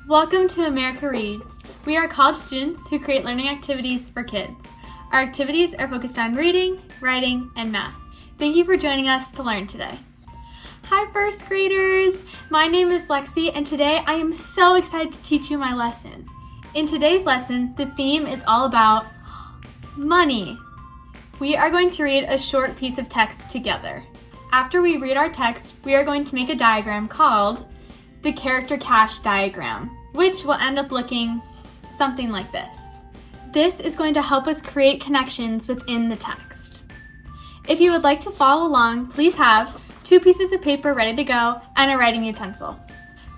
Welcome to America Reads. We are college students who create learning activities for kids. Our activities are focused on reading, writing, and math. Thank you for joining us to learn today. Hi first graders! My name is Lexi and today I am so excited to teach you my lesson. In today's lesson, the theme is all about money. We are going to read a short piece of text together. After we read our text, we are going to make a diagram called the character cache diagram, which will end up looking something like this. This is going to help us create connections within the text. If you would like to follow along, please have 2 pieces of paper ready to go and a writing utensil.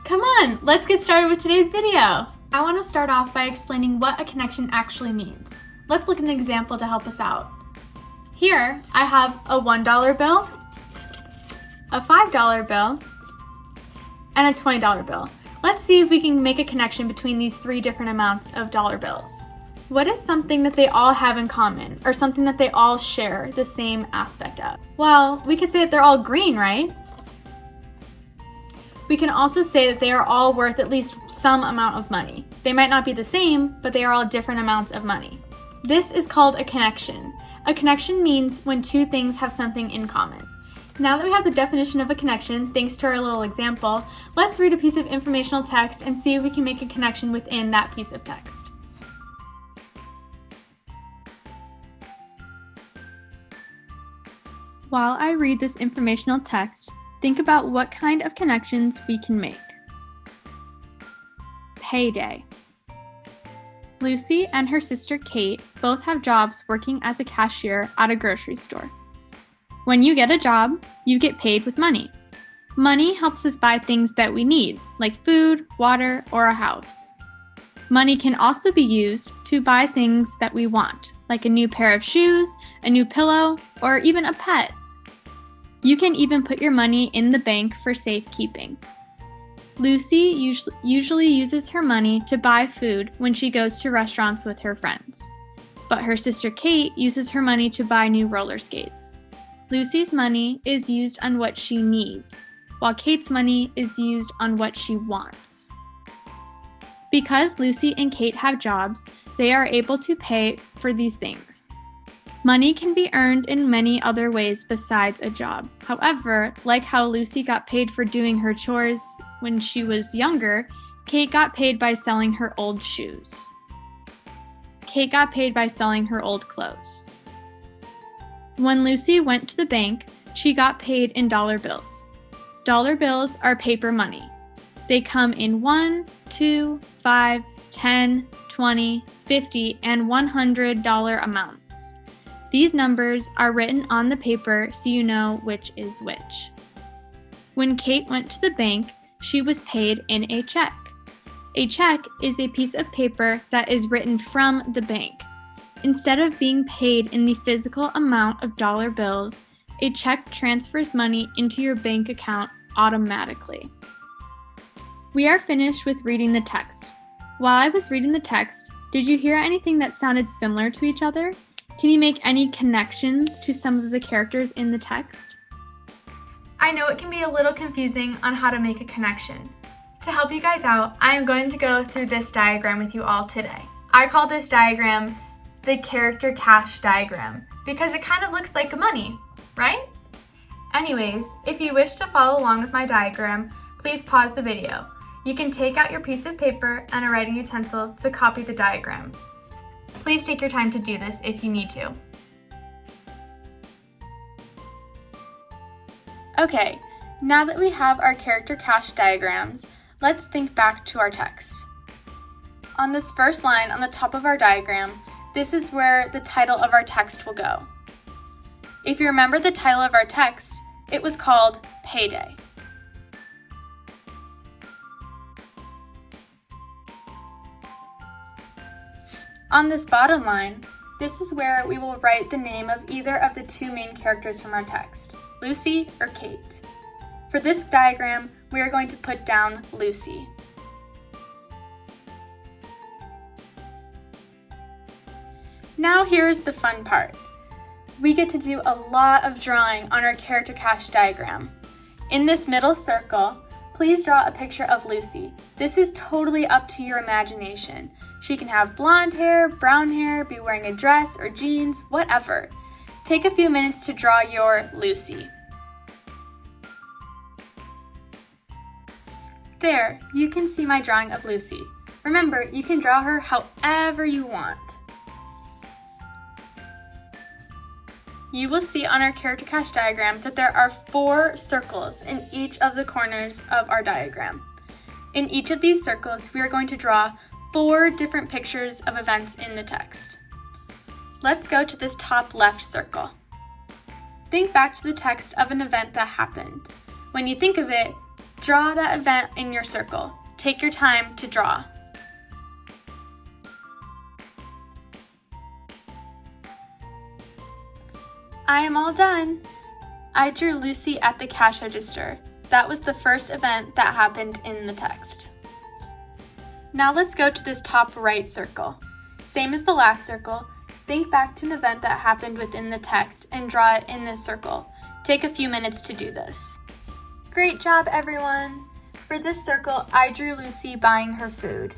Come on, let's get started with today's video. I want to start off by explaining what a connection actually means. Let's look at an example to help us out. Here, I have a $1 bill, a $5 bill, and a $20 bill. Let's see if we can make a connection between these 3 different amounts of dollar bills. What is something that they all have in common, or something that they all share the same aspect of? Well, we could say that they're all green, right? We can also say that they are all worth at least some amount of money. They might not be the same, but they are all different amounts of money. This is called a connection. A connection means when 2 things have something in common. Now that we have the definition of a connection, thanks to our little example, let's read a piece of informational text and see if we can make a connection within that piece of text. While I read this informational text, think about what kind of connections we can make. Payday. Lucy and her sister Kate both have jobs working as a cashier at a grocery store. When you get a job, you get paid with money. Money helps us buy things that we need, like food, water, or a house. Money can also be used to buy things that we want, like a new pair of shoes, a new pillow, or even a pet. You can even put your money in the bank for safekeeping. Lucy usually uses her money to buy food when she goes to restaurants with her friends. But her sister Kate uses her money to buy new roller skates. Lucy's money is used on what she needs, while Kate's money is used on what she wants. Because Lucy and Kate have jobs, they are able to pay for these things. Money can be earned in many other ways besides a job. However, like how Lucy got paid for doing her chores when she was younger, Kate got paid by selling her old shoes. Kate got paid by selling her old clothes. When Lucy went to the bank, she got paid in dollar bills. Dollar bills are paper money. They come in $1, $2, $5, $10, $20, $50, and $100 amounts. These numbers are written on the paper so you know which is which. When Kate went to the bank, she was paid in a check. A check is a piece of paper that is written from the bank. Instead of being paid in the physical amount of dollar bills, a check transfers money into your bank account automatically. We are finished with reading the text. While I was reading the text, did you hear anything that sounded similar to each other? Can you make any connections to some of the characters in the text? I know it can be a little confusing on how to make a connection. To help you guys out, I am going to go through this diagram with you all today. I call this diagram the character cache diagram because it kind of looks like money, right? Anyways, if you wish to follow along with my diagram, please pause the video. You can take out your piece of paper and a writing utensil to copy the diagram. Please take your time to do this if you need to. Okay, now that we have our character cache diagrams, let's think back to our text. On this first line on the top of our diagram, this is where the title of our text will go. If you remember the title of our text, it was called Payday. On this bottom line, this is where we will write the name of either of the 2 main characters from our text, Lucy or Kate. For this diagram, we are going to put down Lucy. Now here's the fun part. We get to do a lot of drawing on our character cache diagram. In this middle circle, Please draw a picture of Lucy. This is totally up to your imagination. She can have blonde hair, brown hair, be wearing a dress or jeans, whatever. Take a few minutes to draw your Lucy. There, you can see my drawing of Lucy. Remember, you can draw her however you want. You will see on our character cast diagram that there are 4 circles in each of the corners of our diagram. In each of these circles, we are going to draw 4 different pictures of events in the text. Let's go to this top left circle. Think back to the text of an event that happened. When you think of it, draw that event in your circle. Take your time to draw. I am all done. I drew Lucy at the cash register. That was the first event that happened in the text. Now let's go to this top right circle. Same as the last circle, think back to an event that happened within the text and draw it in this circle. Take a few minutes to do this. Great job, everyone! For this circle, I drew Lucy buying her food.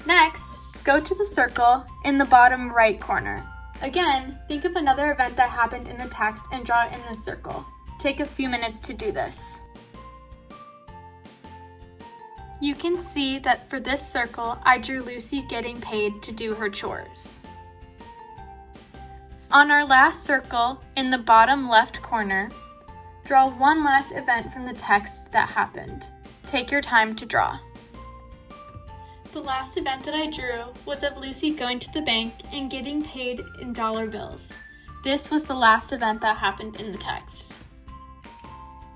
Next, go to the circle in the bottom right corner. Again, think of another event that happened in the text and draw it in this circle. Take a few minutes to do this. You can see that for this circle, I drew Lucy getting paid to do her chores. On our last circle, in the bottom left corner, draw one last event from the text that happened. Take your time to draw. The last event that I drew was of Lucy going to the bank and getting paid in dollar bills. This was the last event that happened in the text.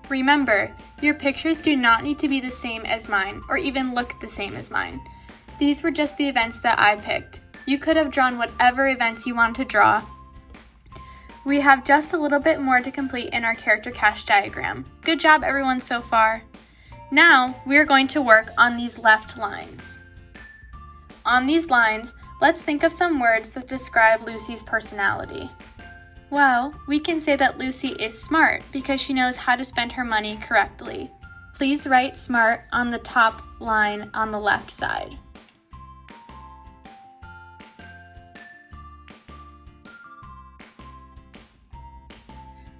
Remember, your pictures do not need to be the same as mine or even look the same as mine. These were just the events that I picked. You could have drawn whatever events you wanted to draw. We have just a little bit more to complete in our character cast diagram. Good job, everyone, so far. Now, we are going to work on these left lines. On these lines, let's think of some words that describe Lucy's personality. Well, we can say that Lucy is smart because she knows how to spend her money correctly. Please write smart on the top line on the left side.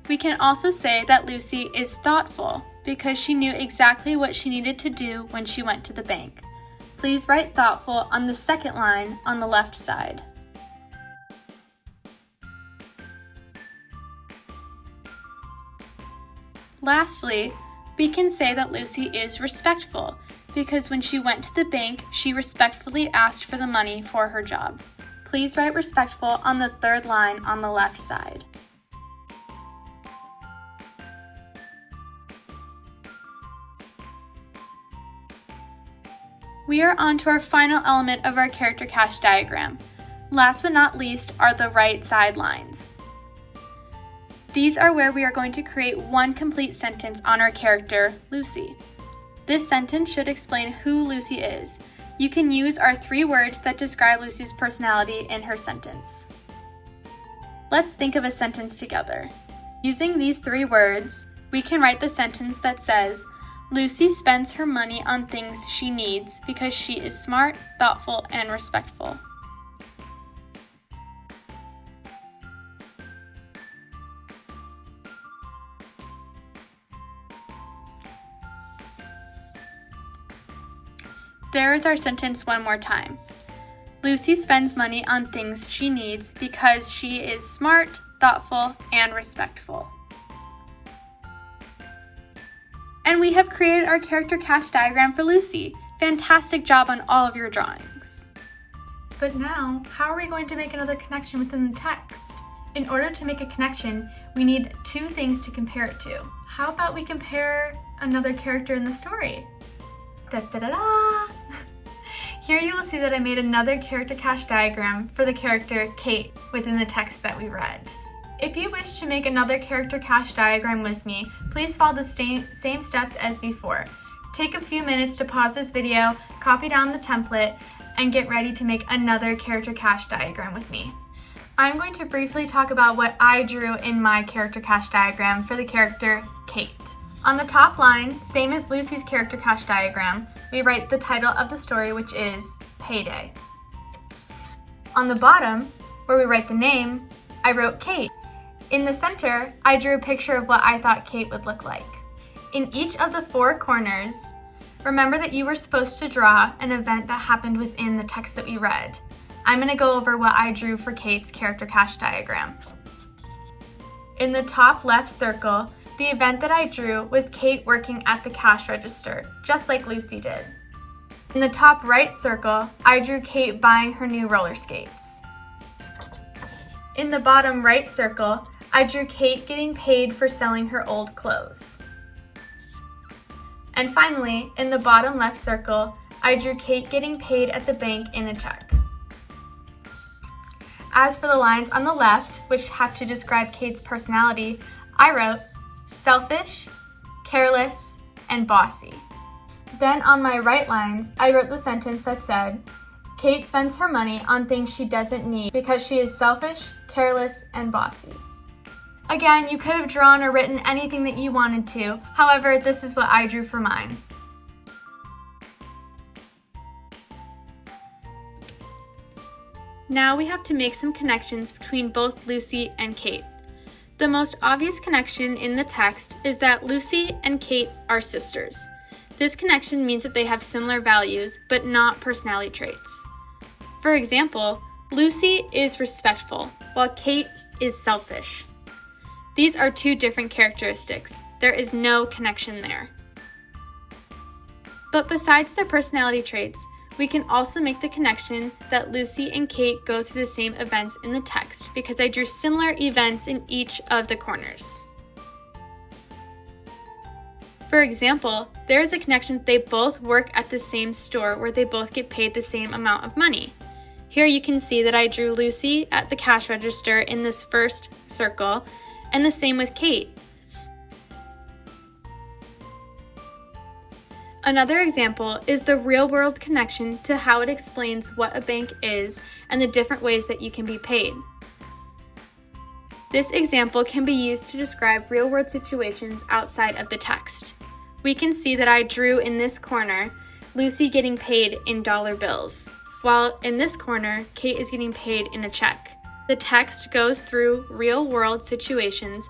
We can also say that Lucy is thoughtful because she knew exactly what she needed to do when she went to the bank. Please write thoughtful on the second line on the left side. Lastly, we can say that Lucy is respectful because when she went to the bank, she respectfully asked for the money for her job. Please write respectful on the third line on the left side. We are on to our final element of our character cast diagram. Last but not least are the right side lines. These are where we are going to create one complete sentence on our character, Lucy. This sentence should explain who Lucy is. You can use our 3 words that describe Lucy's personality in her sentence. Let's think of a sentence together. Using these 3 words, we can write the sentence that says, Lucy spends her money on things she needs because she is smart, thoughtful, and respectful. There is our sentence one more time. Lucy spends money on things she needs because she is smart, thoughtful, and respectful. And we have created our character cast diagram for Lucy. Fantastic job on all of your drawings. But now, how are we going to make another connection within the text? In order to make a connection, we need 2 things to compare it to. How about we compare another character in the story? Da-da-da-da! Here you will see that I made another character cast diagram for the character Kate within the text that we read. If you wish to make another character cast diagram with me, please follow the same steps as before. Take a few minutes to pause this video, copy down the template, and get ready to make another character cast diagram with me. I'm going to briefly talk about what I drew in my character cast diagram for the character Kate. On the top line, same as Lucy's character cache diagram, we write the title of the story, which is Payday. On the bottom, where we write the name, I wrote Kate. In the center, I drew a picture of what I thought Kate would look like. In each of the 4 corners, remember that you were supposed to draw an event that happened within the text that we read. I'm going to go over what I drew for Kate's character cache diagram. In the top left circle, the event that I drew was Kate working at the cash register, just like Lucy did. In the top right circle, I drew Kate buying her new roller skates. In the bottom right circle, I drew Kate getting paid for selling her old clothes. And finally, in the bottom left circle, I drew Kate getting paid at the bank in a check. As for the lines on the left, which have to describe Kate's personality, I wrote selfish, careless, and bossy. Then on my right lines, I wrote the sentence that said, Kate spends her money on things she doesn't need because she is selfish, careless, and bossy. Again, you could have drawn or written anything that you wanted to. However, this is what I drew for mine. Now we have to make some connections between both Lucy and Kate. The most obvious connection in the text is that Lucy and Kate are sisters. This connection means that they have similar values, but not personality traits. For example, Lucy is respectful, while Kate is selfish. These are 2 different characteristics. There is no connection there. But besides their personality traits, we can also make the connection that Lucy and Kate go through the same events in the text because I drew similar events in each of the corners. For example, there is a connection that they both work at the same store where they both get paid the same amount of money. Here you can see that I drew Lucy at the cash register in this first circle, and the same with Kate. Another example is the real-world connection to how it explains what a bank is and the different ways that you can be paid. This example can be used to describe real-world situations outside of the text. We can see that I drew in this corner Lucy getting paid in dollar bills, while in this corner, Kate is getting paid in a check. The text goes through real-world situations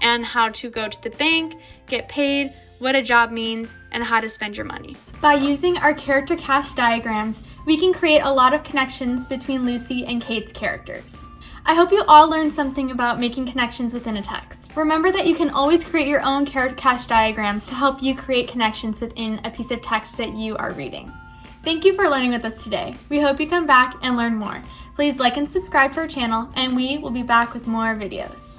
and how to go to the bank, get paid, what a job means, and how to spend your money. By using our character cache diagrams, we can create a lot of connections between Lucy and Kate's characters. I hope you all learned something about making connections within a text. Remember that you can always create your own character cache diagrams to help you create connections within a piece of text that you are reading. Thank you for learning with us today. We hope you come back and learn more. Please like and subscribe to our channel, and we will be back with more videos.